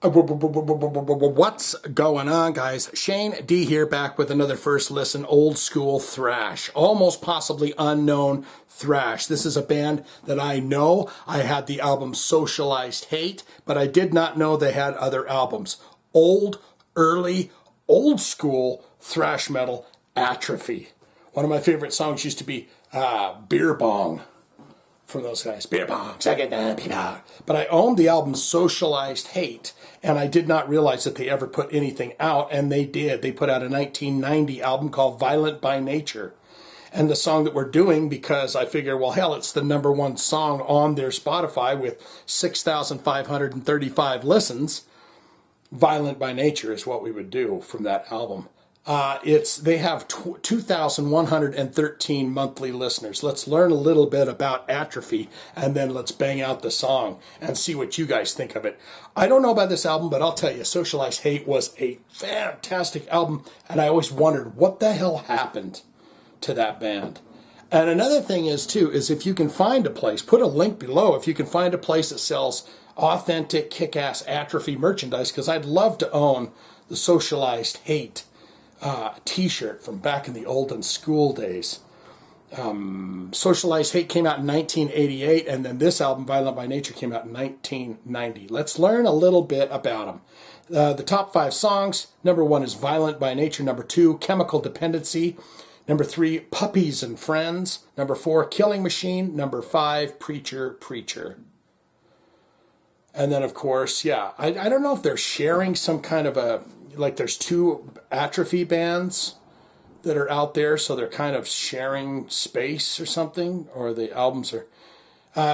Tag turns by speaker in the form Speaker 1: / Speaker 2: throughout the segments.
Speaker 1: What's going on, guys? Shane D here, back with another first listen old school thrash, almost possibly unknown thrash. This is a band that I know. I had the album Socialized Hate, but I did not know they had other albums. Early, old school thrash metal, Atrophy. One of my favorite songs used to be Beer Bong. From those guys, beer bong, second, but I owned the album Socialized Hate, and I did not realize that they ever put anything out, and they did. They put out a 1990 album called Violent by Nature, and the song that we're doing, because I figure, well, hell, it's the #1 song on their Spotify with 6,535 listens. Violent by Nature is what we would do from that album. They have 2,113 monthly listeners. Let's learn a little bit about Atrophy, and then let's bang out the song and see what you guys think of it. I don't know about this album, but I'll tell you, Socialized Hate was a fantastic album, and I always wondered what the hell happened to that band. And another thing is, too, is if you can find a place, put a link below, if you can find a place that sells authentic, kick-ass Atrophy merchandise, because I'd love to own the Socialized Hate t-shirt from back in the olden school days. Socialized Hate came out in 1988, and then this album, Violent by Nature, came out in 1990. Let's learn a little bit about them. The top 5 songs: #1 is Violent by Nature, #2, Chemical Dependency, #3, Puppies and Friends, #4, Killing Machine, #5, Preacher, Preacher. And then, of course, I don't know if they're sharing some kind of there's 2 Atrophy bands that are out there, so they're kind of sharing space or something, or the albums are,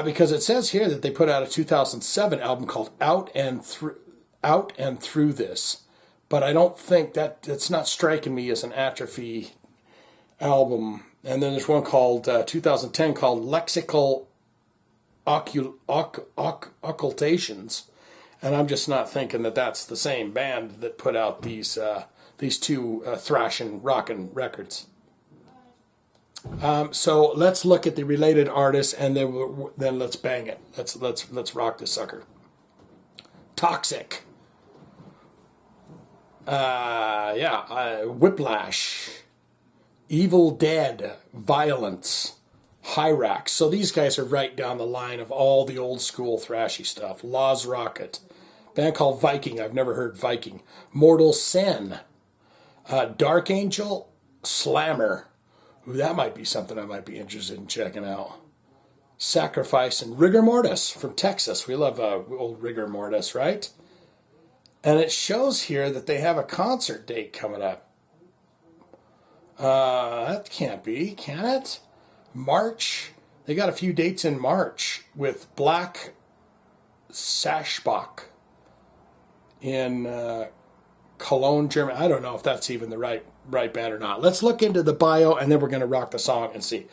Speaker 1: because it says here that they put out a 2007 album called Out and Through This, but I don't think it's not striking me as an Atrophy album. And then there's one called 2010 called Lexical Occultations. And I'm just not thinking that that's the same band that put out these 2 thrashing, rockin' records. So let's look at the related artists, and then let's bang it. Let's rock this sucker. Toxic. Whiplash. Evil Dead. Violence. Hyrax. So these guys are right down the line of all the old school thrashy stuff. Law's Rocket. Band called Viking. I've never heard Viking. Mortal Sin. Dark Angel. Slammer. Ooh, that might be something I might be interested in checking out. Sacrifice and Rigor Mortis from Texas. We love old Rigor Mortis, right? And it shows here that they have a concert date coming up. That can't be, can it? March. They got a few dates in March with Black Sashbach in Cologne, Germany. I don't know if that's even the right band or not. Let's look into the bio, and then we're going to rock the song and see.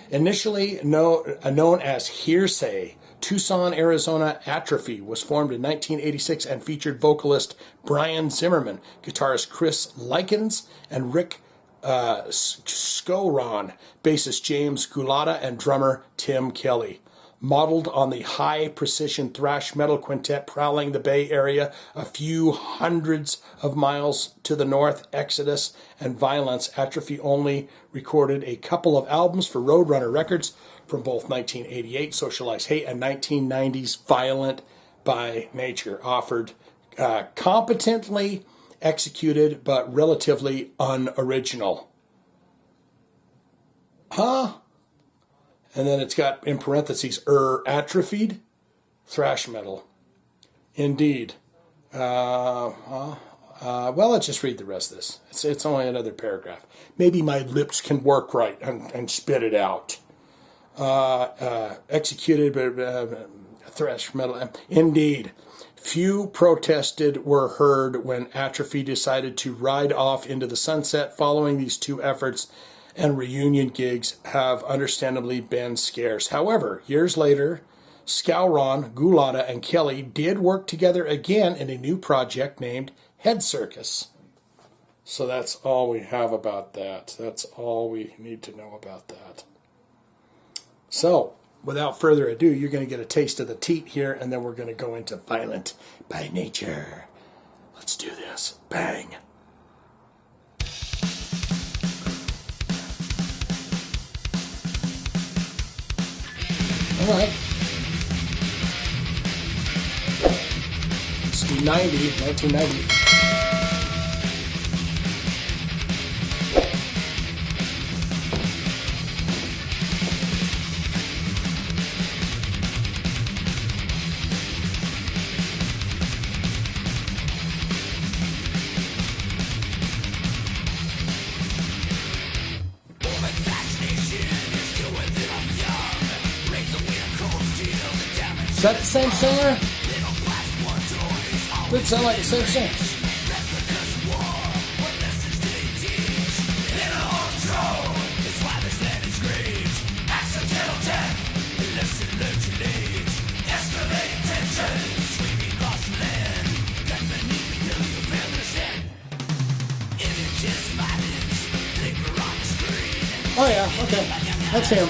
Speaker 1: Initially known as Hearsay, Tucson, Arizona, Atrophy was formed in 1986 and featured vocalist Brian Zimmerman, guitarist Chris Likens, and Rick Skowron, bassist James Gulata, and drummer Tim Kelly. Modeled on the high-precision thrash metal quintet prowling the Bay Area a few hundreds of miles to the north, Exodus and Violence, Atrophy only recorded a couple of albums for Roadrunner Records from both 1988 Socialized Hate and 1990's Violent by Nature, offered competently executed but relatively unoriginal. And then it's got in parentheses, atrophied thrash metal. Indeed. Well, let's just read the rest of this. It's only another paragraph. Maybe my lips can work right and spit it out. Executed thrash metal. Indeed. Few protested were heard when Atrophy decided to ride off into the sunset following these 2 efforts, and reunion gigs have understandably been scarce. However, years later, Skowron, Gulata, and Kelly did work together again in a new project named Head Circus. So that's all we have about that. That's all we need to know about that. So, without further ado, you're going to get a taste of the teat here, and then we're going to go into Violent by Nature. Let's do this. Bang. All right. Let's do 1990. Is that the same singer? Did sound like the same singer. Oh yeah, okay. That's him.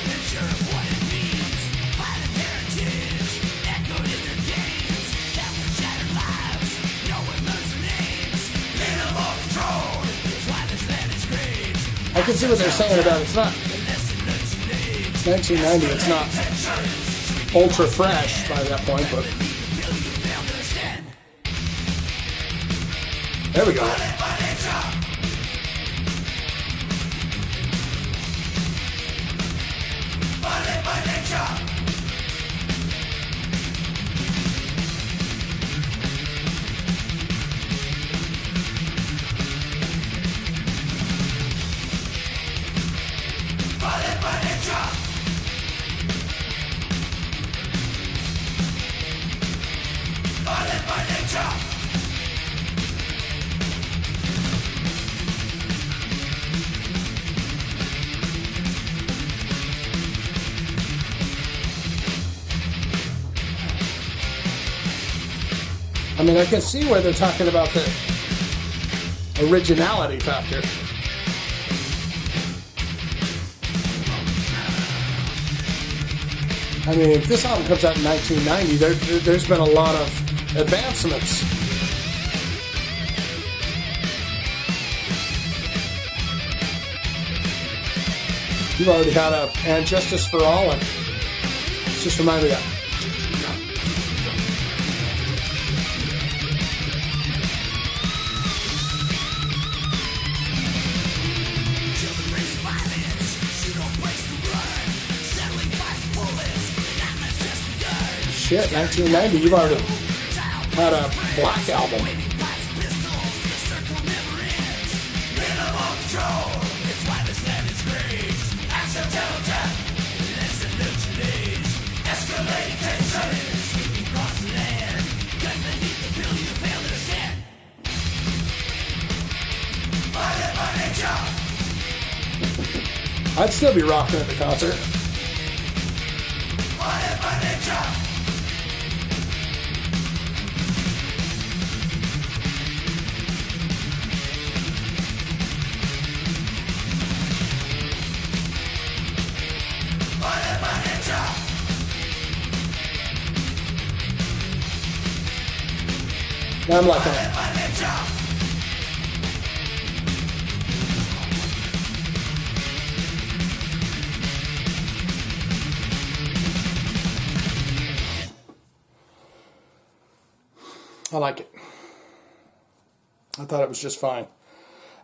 Speaker 1: I can see what they're saying about it. It's not 1990. It's not ultra fresh by that point, but there we go. I mean, I can see where they're talking about the originality factor. I mean, if this album comes out in 1990, there's been a lot of advancements. You've already had a And Justice for All, and it's just reminded me of that. Shit, 1990, you've already had a Black album. I'd still be rocking at the concert. I'm liking it. I like it. I thought it was just fine.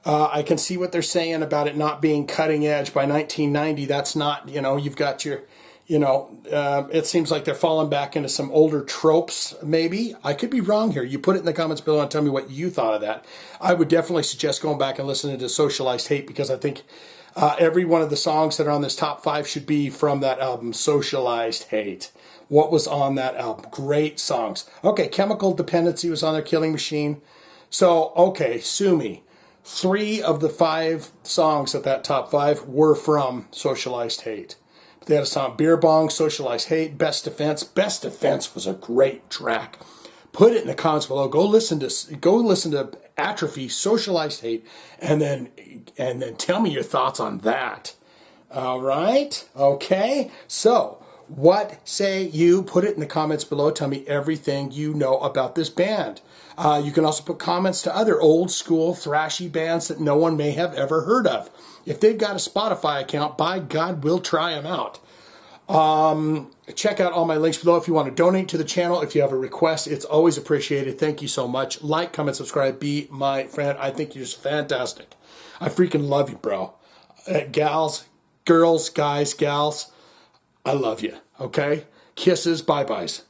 Speaker 1: I can see what they're saying about it not being cutting edge by 1990. That's not, you've got your, it seems like they're falling back into some older tropes, maybe. I could be wrong here. You put it in the comments below and tell me what you thought of that. I would definitely suggest going back and listening to Socialized Hate, because I think every one of the songs that are on this top 5 should be from that album, Socialized Hate. What was on that album? Great songs. Okay, Chemical Dependency was on there, Killing Machine. So, okay, sue me. 3 of the 5 songs at that top 5 were from Socialized Hate. They had a song, Beer Bong, Socialized Hate, Best Defense. Best Defense was a great track. Put it in the comments below. Go listen to Atrophy, Socialized Hate, and then tell me your thoughts on that. All right? Okay. So, What say you? Put it in the comments below. Tell me everything you know about this band. You can also put comments to other old school thrashy bands that no one may have ever heard of. If they've got a Spotify account, by God, we'll try them out. Check out all my links below if you want to donate to the channel. If you have a request, it's always appreciated. Thank you so much. Like, comment, subscribe. Be my friend. I think you're just fantastic. I freaking love you, bro. Gals, girls, guys, gals, I love you. Okay? Kisses, bye-byes.